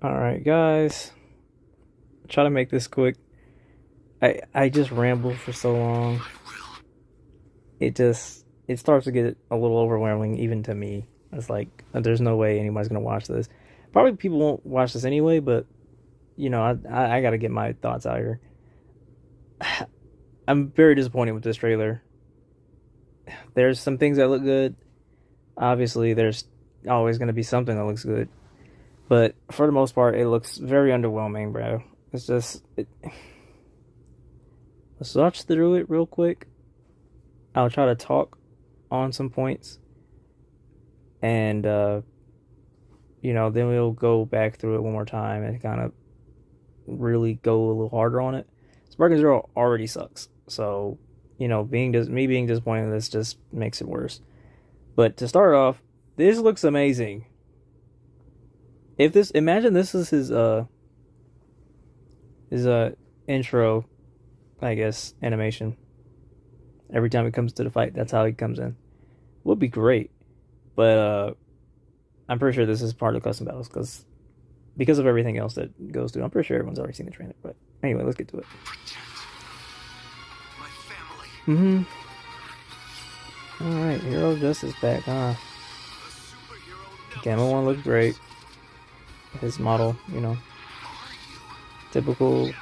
Alright, guys. Try to make this quick. I just rambled for so long. It starts to get a little overwhelming even to me. It's like there's no way anybody's gonna watch this. Probably people won't watch this anyway, but I gotta get my thoughts out here. I'm very disappointed with this trailer. There's some things that look good. Obviously, there's always gonna be something that looks good. But for the most part, it looks very underwhelming, bro. It's just let's watch through it real quick. I'll try to talk on some points, and then we'll go back through it one more time and kind of really go a little harder on it. Sparking Zero already sucks, so being disappointed in this just makes it worse. But to start off, this looks amazing. If this, imagine this is his intro, I guess, animation. Every time it comes to the fight, that's how he comes in. Would be great, but I'm pretty sure this is part of the custom battles because of everything else that goes through. I'm pretty sure everyone's already seen the trailer, but anyway, let's get to it. Mm-hmm. All right, Hero Justice back, huh? Gamma one looks great. His model, typical.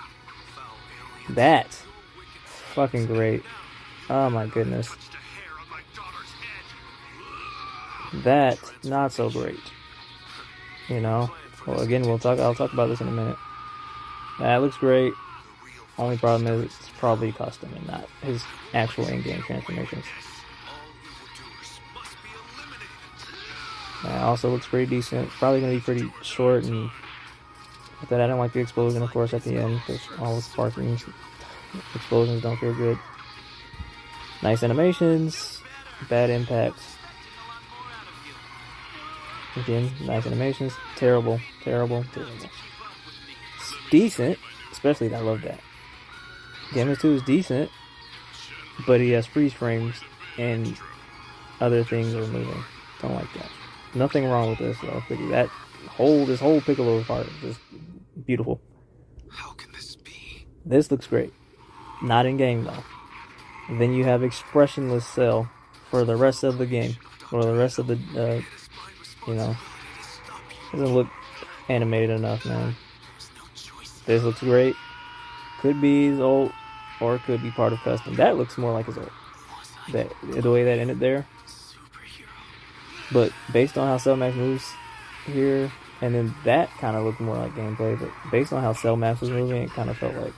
That fucking great. Oh my goodness. That not so great. Well, again, I'll talk about this in a minute. That looks great. Only problem is it's probably custom and not his actual in-game transformations. That also looks pretty decent. It's probably gonna be pretty short, and with that, I don't like the explosion, of course, at the end because all the sparking explosions don't feel good. Nice animations, bad impacts. Again, nice animations. Terrible. It's decent, especially I love that. Gamma 2 is decent, but he has freeze frames and other things are moving. Don't like that. Nothing wrong with this though. This whole Piccolo part is just beautiful. How can this be? This looks great. Not in game though. And then you have expressionless Cell for the rest of the game, or the rest of the doesn't look animated enough, man. This looks great. Could be his ult, or it could be part of custom. That looks more like his ult. The way that ended there. But based on how Cell Max moves here, and then that kind of looked more like gameplay, but based on how Cell Max was moving, it kind of felt like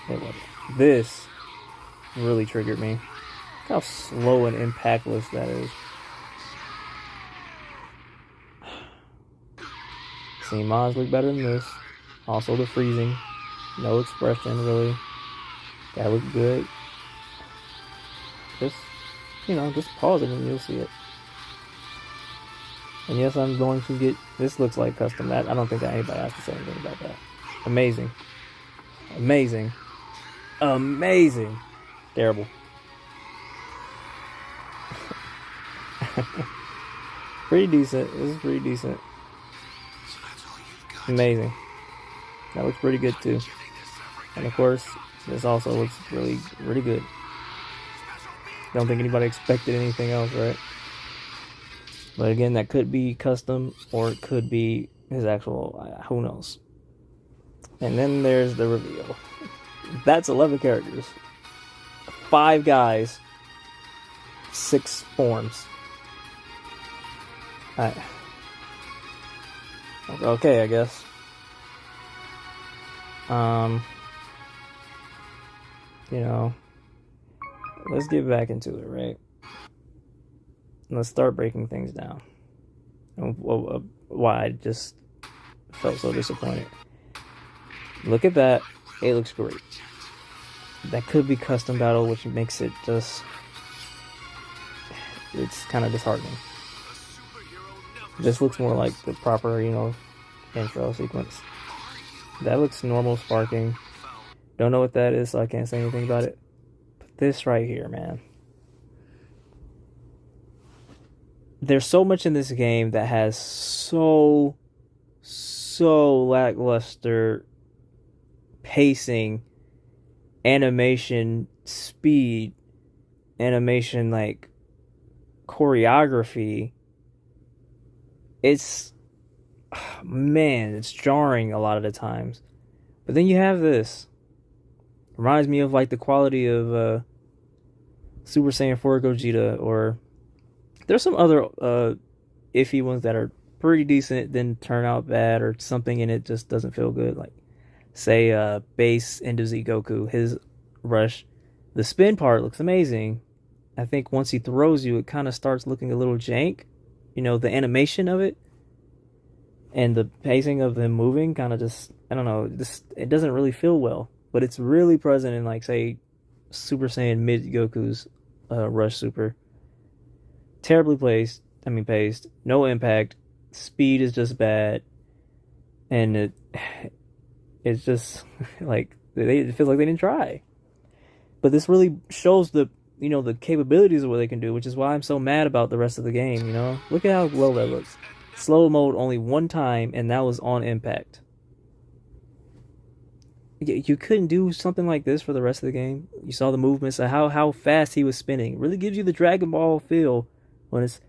it wasn't. This really triggered me. Look how slow and impactless that is. Seen mods look better than this. Also the freezing. No expression really. That looked good. Just pause it and you'll see it. And yes, I'm going to get... This looks like custom. I don't think that anybody has to say anything about that. Amazing. Terrible. Pretty decent. This is pretty decent. Amazing. That looks pretty good too. And of course, this also looks really, really good. Don't think anybody expected anything else, right? But again, that could be custom, or it could be his actual, who knows. And then there's the reveal. That's 11 characters. 5 guys. 6 forms. Okay, I guess. Let's get back into it, right? Let's start breaking things down. Why I just felt so disappointed. Look at that. It looks great. That could be custom battle, which makes it just... It's kind of disheartening. This looks more like the proper, intro sequence. That looks normal sparking. Don't know what that is, so I can't say anything about it. But this right here, man. There's so much in this game that has so so lackluster pacing, animation speed, animation like choreography. It's man, it's jarring a lot of the times. But then you have this. Reminds me of like the quality of Super Saiyan 4 Gogeta, or there's some other iffy ones that are pretty decent, then turn out bad, or something in it just doesn't feel good. Like say base Endo Z Goku, his rush, the spin part looks amazing. I think once he throws you, it kind of starts looking a little jank. You know, the animation of it and the pacing of him moving kind of just, I don't know, just it doesn't really feel well. But it's really present in like say Super Saiyan mid Goku's rush super. Terribly placed. I mean paced. No impact. Speed is just bad, and it's just like it feels like they didn't try. But this really shows the the capabilities of what they can do, which is why I'm so mad about the rest of the game. Look at how low that looks. Slow mode only one time, and that was on impact. You couldn't do something like this for the rest of the game. You saw the movements, how fast he was spinning. It really gives you the Dragon Ball feel when it's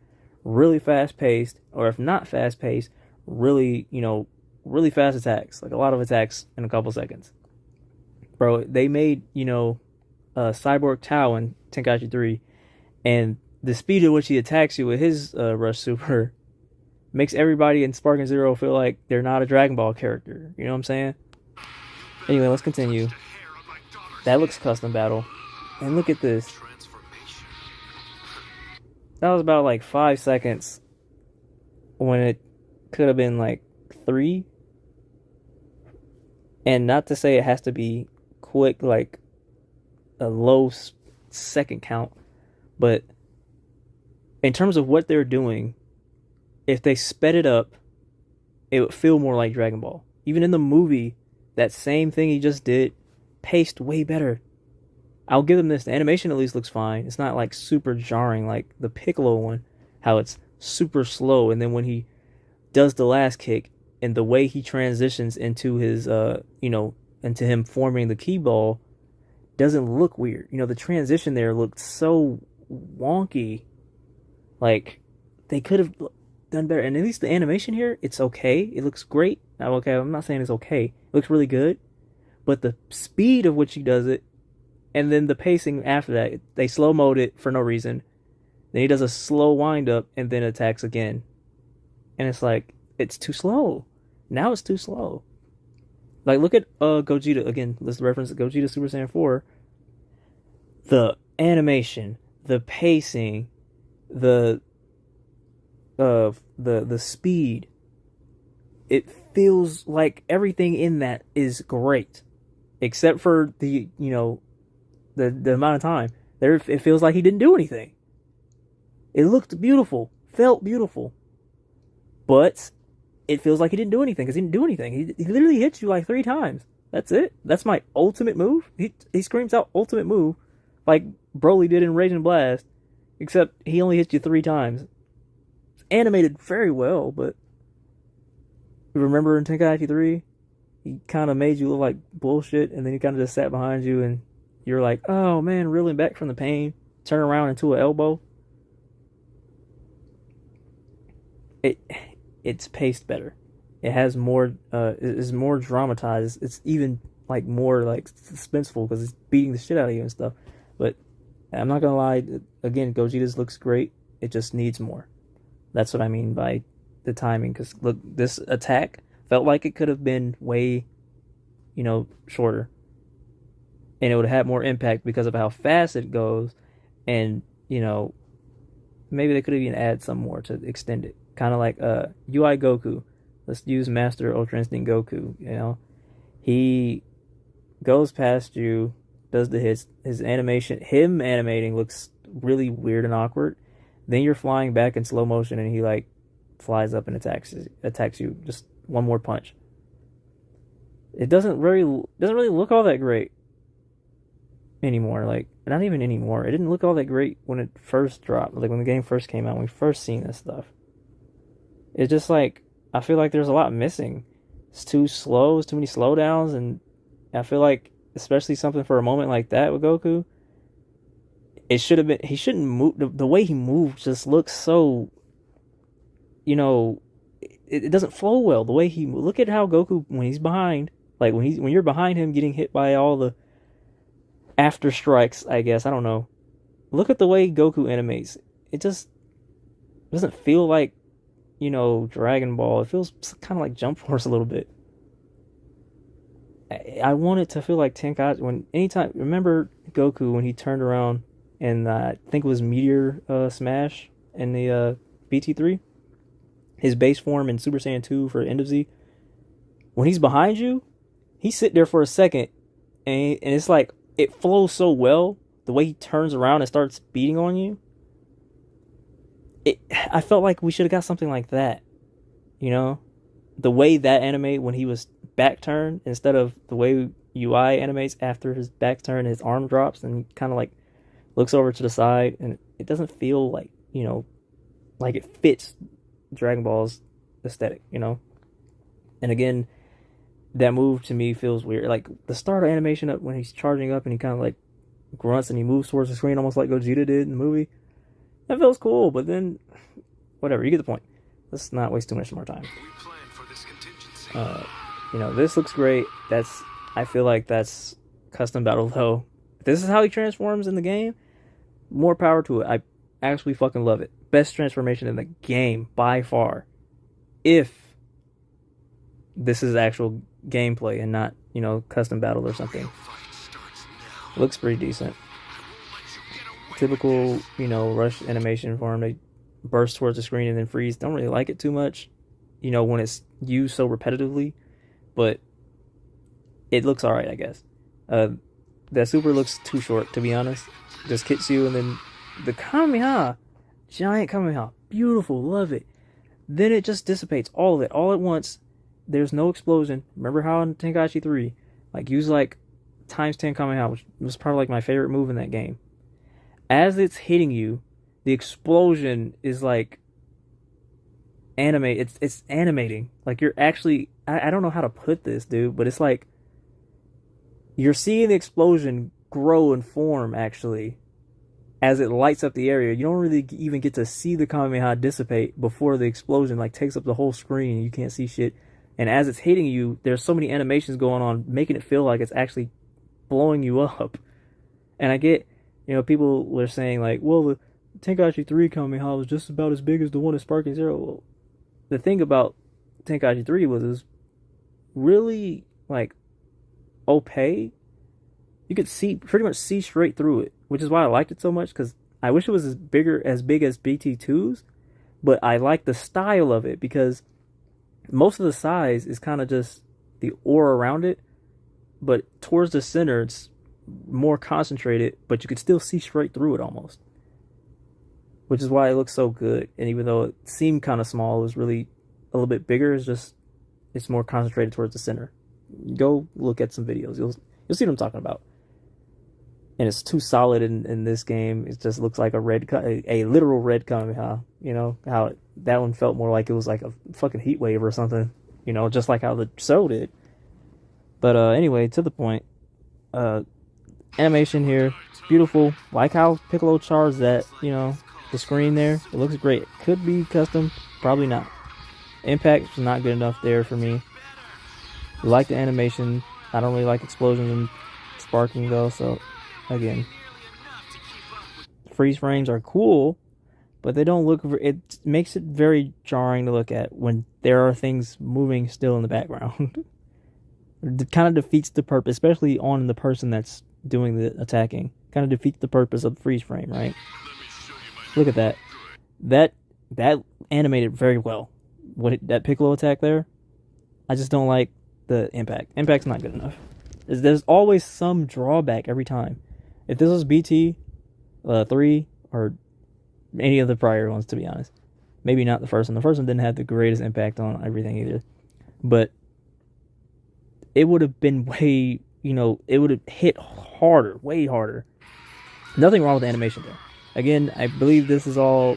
really fast paced, or if not fast paced, really really fast attacks, like a lot of attacks in a couple seconds. Bro, they made Cyborg Tao in Tenkaichi 3, and the speed at which he attacks you with his rush super makes everybody in Spark and Zero feel like they're not a Dragon Ball character. You know what I'm saying? Anyway, let's continue. That looks custom battle. And look at this. That was about like 5 seconds when it could have been like 3. And not to say it has to be quick, like a low second count, but in terms of what they're doing, if they sped it up, it would feel more like Dragon Ball. Even in the movie, that same thing he just did, paced way better. I'll give them this. The animation at least looks fine. It's not like super jarring like the Piccolo one, how it's super slow, and then when he does the last kick and the way he transitions into his into him forming the key ball doesn't look weird. The transition there looked so wonky. Like they could have done better. And at least the animation here, it's okay. It looks great. Okay, I'm not saying it's okay. It looks really good. But the speed of which he does it, and then the pacing after that, they slow mode it for no reason. Then he does a slow wind up and then attacks again. And it's like, it's too slow. Now it's too slow. Like, look at Gogeta. Again, let's reference Gogeta Super Saiyan 4. The animation, the pacing, the speed. It feels like everything in that is great. Except for the amount of time. It feels like he didn't do anything. It looked beautiful. Felt beautiful. But it feels like he didn't do anything because he didn't do anything. He literally hits you like 3 times. That's it. That's my ultimate move. He screams out ultimate move like Broly did in Raging Blast, except he only hits you 3 times. It's animated very well, but you remember in Tenkaichi 3, he kind of made you look like bullshit, and then he kind of just sat behind you, and you're like, oh man, reeling back from the pain, turn around into an elbow. It's paced better. It has more. It's more dramatized. It's even like more like suspenseful because it's beating the shit out of you and stuff. But I'm not gonna lie. Again, Gogeta's looks great. It just needs more. That's what I mean by the timing. Because look, this attack felt like it could have been way, shorter, and it would have had more impact because of how fast it goes, and maybe they could have even added some more to extend it. Kind of like UI Goku. Let's use Master Ultra Instinct Goku. He goes past you, does the hits. His animation, him animating, looks really weird and awkward. Then you're flying back in slow motion, and he like flies up and attacks you. Just one more punch. It doesn't really look all that great anymore. Like, not even anymore. It didn't look all that great when it first dropped. Like when the game first came out, when we first seen this stuff. It's just like, I feel like there's a lot missing. It's too slow. It's too many slowdowns, and I feel like, especially something for a moment like that with Goku, it should have been. He shouldn't move. The way he moved just looks so. You know, it doesn't flow well. The way he look at how Goku when he's behind, like when you're behind him, getting hit by all the after strikes. I guess I don't know. Look at the way Goku animates. It just doesn't feel like, Dragon Ball. It feels kind of like Jump Force a little bit. I want it to feel like Tenkaichi anytime. Remember Goku when he turned around and I think it was Meteor Smash in the BT3, his base form in Super Saiyan 2 for End of Z. When he's behind you, he sit there for a second, and it's like it flows so well. The way he turns around and starts beating on you. I felt like we should have got something like that. The way that animate when he was back turned instead of the way UI animates after his back turn, his arm drops and he kind of like looks over to the side, and it doesn't feel like, like it fits Dragon Ball's aesthetic, And again, that move to me feels weird. Like the start of animation up when he's charging up and he kind of like grunts and he moves towards the screen almost like Gogeta did in the movie. That feels cool, but then whatever, you get the point. Let's not waste too much more time. This looks great. I feel like that's custom battle though. If this is how he transforms in the game, more power to it. I actually fucking love it. Best transformation in the game by far. If this is actual gameplay and not, custom battle or something. Looks pretty decent. Typical, rush animation for him. They burst towards the screen and then freeze. Don't really like it too much, when it's used so repetitively. But it looks alright, I guess. That super looks too short, to be honest. Just hits you and then the Kamehameha. Giant Kamehameha. Beautiful. Love it. Then it just dissipates all of it. All at once. There's no explosion. Remember how in Tenkaichi 3, use times 10 Kamehameha, which was probably my favorite move in that game. As it's hitting you, the explosion is it's animating. You're actually, I don't know how to put this, dude, but it's like you're seeing the explosion grow and form actually as it lights up the area. You don't really even get to see the Kamehameha dissipate before the explosion takes up the whole screen and you can't see shit. And as it's hitting you, there's so many animations going on, making it feel like it's actually blowing you up. And I get, people were saying well, the Tenkaichi 3 Kamehameha was just about as big as the one in Sparking Zero. Well, the thing about Tenkaichi 3 was it was really opaque. You could pretty much see straight through it, which is why I liked it so much, because I wish it was as big as BT2's, but I like the style of it because most of the size is kind of just the aura around it, but towards the center it's more concentrated, but you could still see straight through it almost, which is why it looks so good. And even though it seemed kind of small, it was really a little bit bigger. It's more concentrated towards the center. Go look at some videos, you'll see what I'm talking about. And it's too solid in this game. It just looks like a literal red Kamehameha. How that one felt more like it was like a fucking heat wave or something. Just like how the show did. But anyway, to the point. Animation here, beautiful. Like how Piccolo charged that, the screen there. It looks great. Could be custom, probably not. Impact is not good enough there for me. Like the animation. I don't really like explosions and sparking though, so again, freeze frames are cool, but they don't look. It makes it very jarring to look at when there are things moving still in the background. It kind of defeats the purpose, especially on the person that's doing the attacking. Kind of defeats the purpose of the freeze frame, right? Look at that. That animated very well. That Piccolo attack there. I just don't like the impact. Impact's not good enough. There's always some drawback every time. If this was BT 3 or any of the prior ones, to be honest, maybe not the first one. The first one didn't have the greatest impact on everything either, but it would have been way, it would have hit harder, way harder. Nothing wrong with the animation there. Again, I believe this is all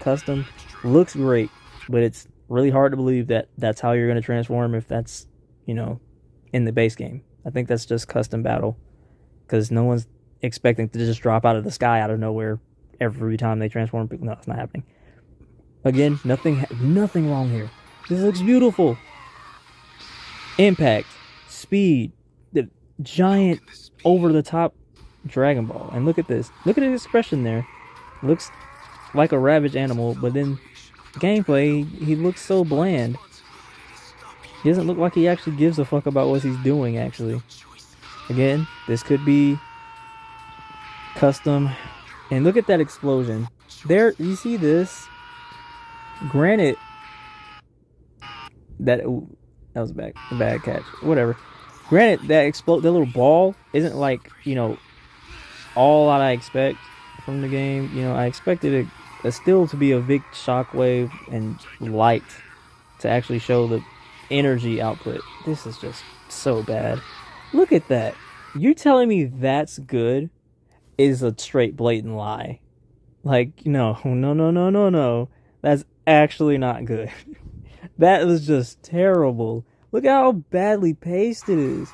custom. Looks great, but really hard to believe that that's how you're going to transform if that's, you know, in the base game. I think that's just custom battle because no one's expecting to just drop out of the sky out of nowhere every time they transform. No, it's not happening. Again, nothing wrong here. This looks beautiful. Impact, speed, the giant over the top Dragon Ball. And look at this. Look at his expression there. Looks like a ravaged animal, but then gameplay, he looks so bland. He doesn't look like he actually gives a fuck about what he's doing, actually. Again, this could be custom. And look at that explosion. There, you see this? Granted, that was a bad catch. Whatever. Granted, that little ball isn't like, you know, all that I expect from the game. You know, I expected it still to be a big shockwave and light to actually show the energy output. This is just so bad. Look at that. You telling me that's good is a straight blatant lie. Like, no. That's actually not good. That was just terrible. Look at how badly paced it is.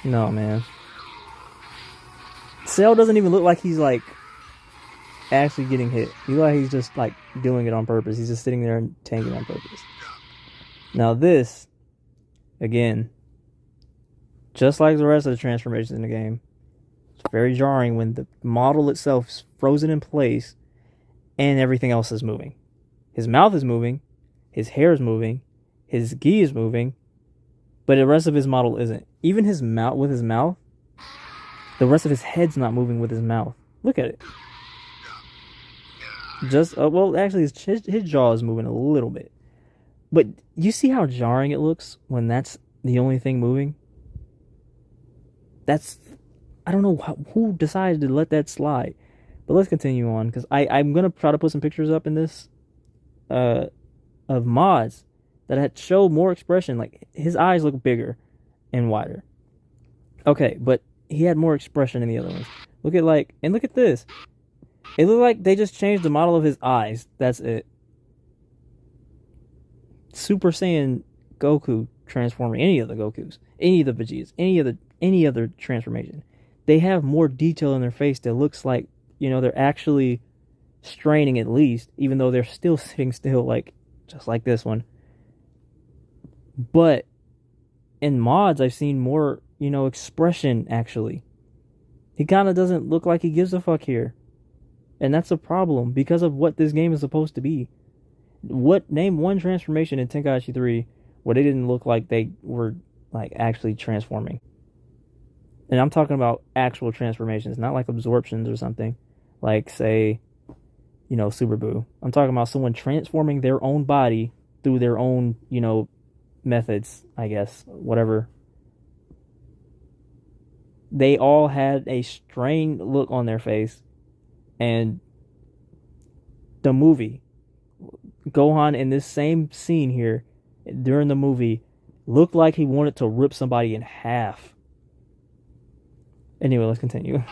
No, man. Cell doesn't even look like he's like actually getting hit. You look like he's just like doing it on purpose. He's just sitting there and tanking on purpose. Now this, again, just like the rest of the transformations in the game, it's very jarring when the model itself is frozen in place and everything else is moving. His mouth is moving, his hair is moving, his gi is moving, but the rest of his model isn't. Even his mouth, with his mouth, the rest of his head's not moving with his mouth. Look at it. Just, well, actually, his jaw is moving a little bit. But you see how jarring it looks when that's the only thing moving? I don't know who decided to let that slide. But let's continue on, because I'm going to try to put some pictures up in this of mods that had show more expression. Like, his eyes look bigger and wider. Okay, but he had more expression in the other ones. Look at this. It looked like they just changed the model of his eyes. That's it. Super Saiyan Goku transforming any of the Gokus, any of the Vegetas, any other transformation. They have more detail in their face that looks like, you know, they're actually straining at least, even though they're still sitting still, like just like this one. But in mods, I've seen more, you know, expression actually. He kind of doesn't look like he gives a fuck here. And that's a problem because of what this game is supposed to be. Name one transformation in Tenkaichi 3 where they didn't look like they were like actually transforming. And I'm talking about actual transformations, not like absorptions or something. Like, say, you know, Super Buu. I'm talking about someone transforming their own body through their own, you know, methods, I guess, whatever. They all had a strained look on their face. And the movie, Gohan in this same scene here, during the movie, looked like he wanted to rip somebody in half. Anyway, let's continue.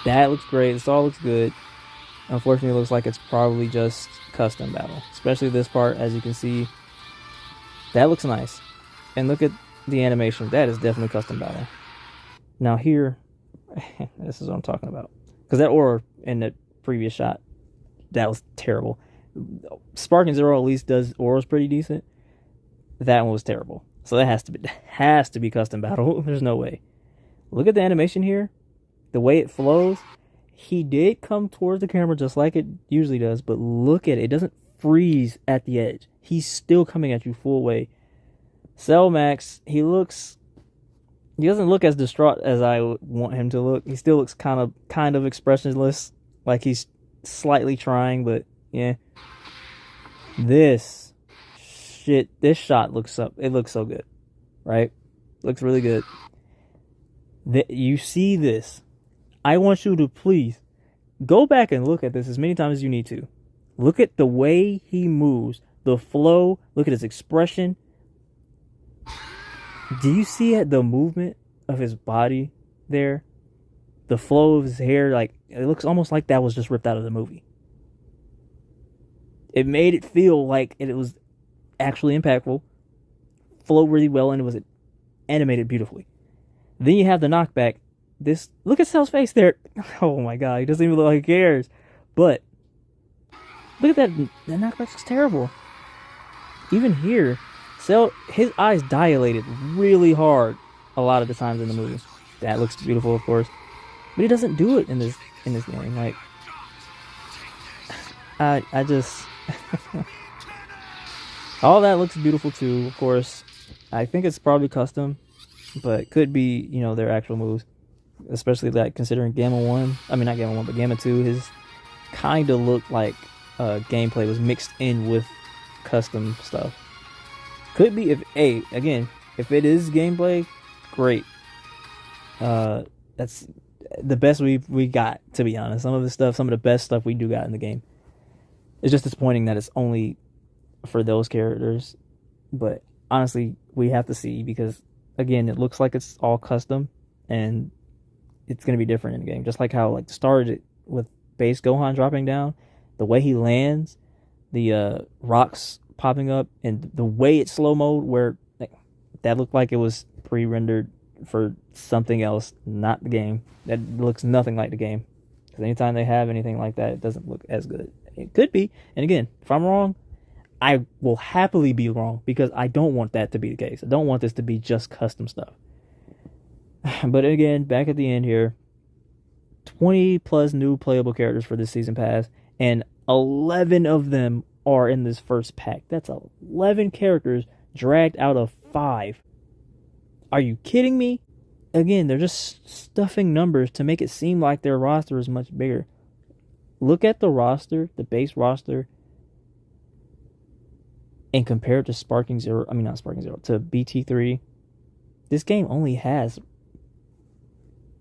That looks great. This all looks good. Unfortunately, it looks like it's probably just custom battle. Especially this part, as you can see. That looks nice. And look at the animation. That is definitely custom battle. Now here, this is what I'm talking about. Because that aura in the previous shot, that was terrible. Sparking Zero at least does auras pretty decent. That one was terrible. So that has to be custom battle. There's no way. Look at the animation here. The way it flows. He did come towards the camera just like it usually does, but look at it. It doesn't freeze at the edge. He's still coming at you full way. Cell Max, he doesn't look as distraught as I want him to look. He still looks kind of expressionless, like he's slightly trying, but yeah. This shot looks so good, right? Looks really good. You see this. I want you to please go back and look at this as many times as you need to. Look at the way he moves, the flow. Look at his expression. Do you see the movement of his body there? The flow of his hair, like, it looks almost like that was just ripped out of the movie. It made it feel like it was actually impactful, flowed really well, and it was animated beautifully. Then you have the knockback. This look at Cell's face there. Oh my god, he doesn't even look like he cares. But look at that. The knockback looks terrible. Even here, Cell, his eyes dilated really hard a lot of the times in the movie. That looks beautiful, of course, but he doesn't do it in this game. Like, I just all that looks beautiful too. Of course, I think it's probably custom, but could be their actual moves, especially that considering Gamma One. I mean not Gamma One, but Gamma Two. His kind of looked like gameplay was mixed in with custom stuff. Could be if it is gameplay, great. That's the best we got, to be honest. Some of the best stuff we do got in the game. It's just disappointing that it's only for those characters, but honestly, we have to see because again, it looks like it's all custom and it's gonna be different in the game. Just like how started with base Gohan dropping down, the way he lands, the rocks popping up, and the way it's slow mode where that looked like it was pre-rendered for something else, not the game. That looks nothing like the game. Because anytime they have anything like that, it doesn't look as good. It could be. And again, if I'm wrong, I will happily be wrong because I don't want that to be the case. I don't want this to be just custom stuff. But again, back at the end here, 20 plus new playable characters for this season pass, and 11 of them are in this first pack. That's 11 characters dragged out of 5. Are you kidding me? Again, they're just stuffing numbers to make it seem like their roster is much bigger. Look at the roster, the base roster, and compare it to to BT3. This game only has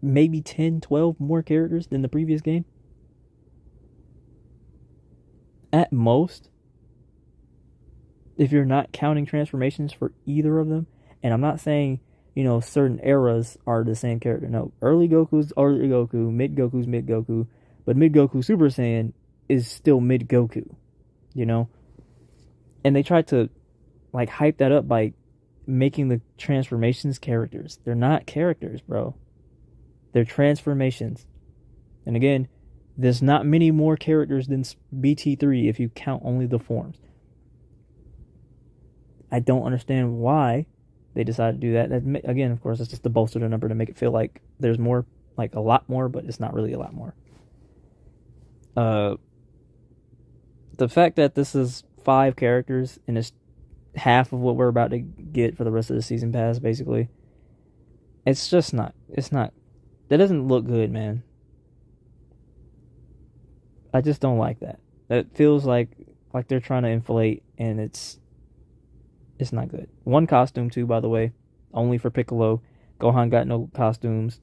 maybe 10, 12 more characters than the previous game. At most, if you're not counting transformations for either of them. And I'm not saying, certain eras are the same character. No, early Goku's early Goku, mid Goku's mid Goku, but mid Goku Super Saiyan is still mid Goku, And they tried to, hype that up by making the transformations characters. They're not characters, bro. They're transformations. And again, there's not many more characters than BT3 if you count only the forms. I don't understand why they decided to do that. Again, of course, it's just to bolster the number to make it feel like there's more, a lot more, but it's not really a lot more. The fact that this is 5 characters and it's half of what we're about to get for the rest of the season pass, basically, it's not, that doesn't look good, man. I just don't like that. That feels like they're trying to inflate, and it's not good. One costume too, by the way, only for Piccolo. Gohan got no costumes.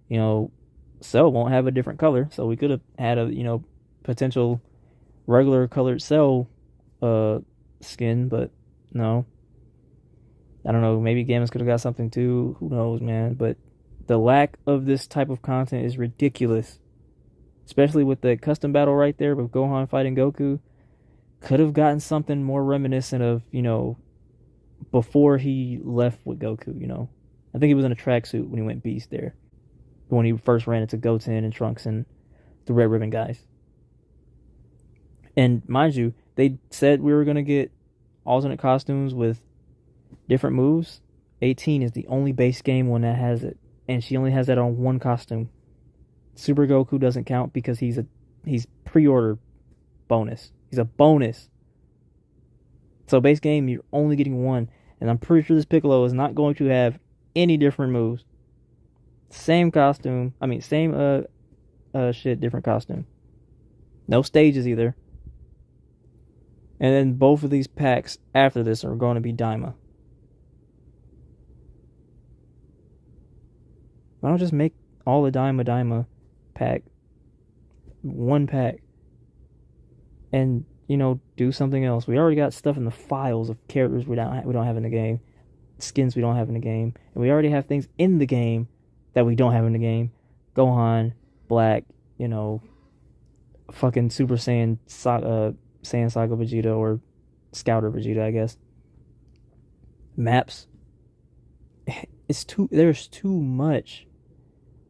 Cell won't have a different color, so we could have had a potential regular colored Cell skin, but no. I don't know. Maybe Gammas could have got something too. Who knows, man? But the lack of this type of content is ridiculous. Especially with the custom battle right there with Gohan fighting Goku. Could have gotten something more reminiscent of, before he left with Goku, I think he was in a tracksuit when he went Beast there. When he first ran into Goten and Trunks and the Red Ribbon guys. And mind you, they said we were going to get alternate costumes with different moves. 18 is the only base game one that has it. And she only has that on one costume. Super Goku doesn't count because he's pre-order bonus. He's a bonus. So base game, you're only getting one. And I'm pretty sure this Piccolo is not going to have any different moves. Same costume. Same different costume. No stages either. And then both of these packs after this are going to be Daima. Why don't just make all the Daima pack one pack and do something else? We already got stuff in the files of characters we don't have in the game, skins we don't have in the game, and we already have things in the game that we don't have in the game. Gohan, Black, fucking Super Saiyan Saiyan Saga Vegeta or Scouter Vegeta, I guess. Maps, there's too much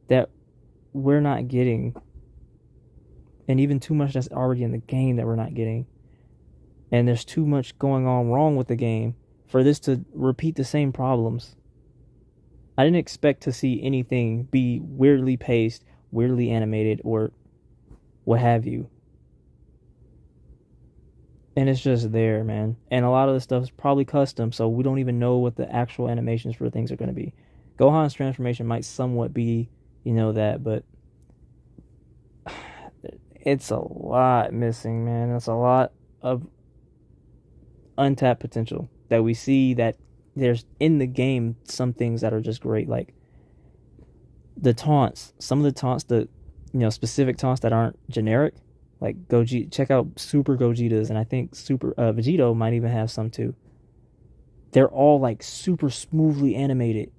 that we're not getting, and even too much that's already in the game that we're not getting. And there's too much going on wrong with the game for this to repeat the same problems. I didn't expect to see anything be weirdly paced, weirdly animated, or what have you. And it's just there, man. And a lot of the stuff is probably custom, so we don't even know what the actual animations for things are going to be. Gohan's transformation might somewhat be, that, but it's a lot missing, man. It's a lot of untapped potential that we see that there's in the game. Some things that are just great, like the taunts. Some of the taunts, specific taunts that aren't generic, like Gogeta. Check out Super Gogetas, and I think Super Vegito might even have some too. They're all like super smoothly animated,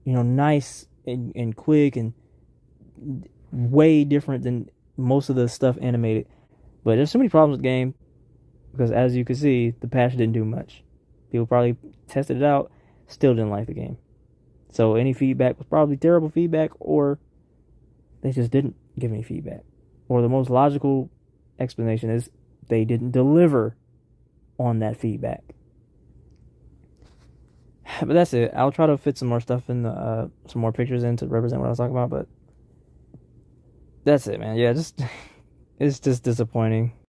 nice and quick, and way different than most of the stuff animated. But there's so many problems with the game because, as you can see, the patch didn't do much. People probably tested it out, still didn't like the game. So any feedback was probably terrible feedback, or they just didn't give any feedback. Or the most logical explanation is they didn't deliver on that feedback. But that's it. I'll try to fit some more stuff in, some more pictures in to represent what I was talking about. But that's it, man. Yeah, it's just disappointing.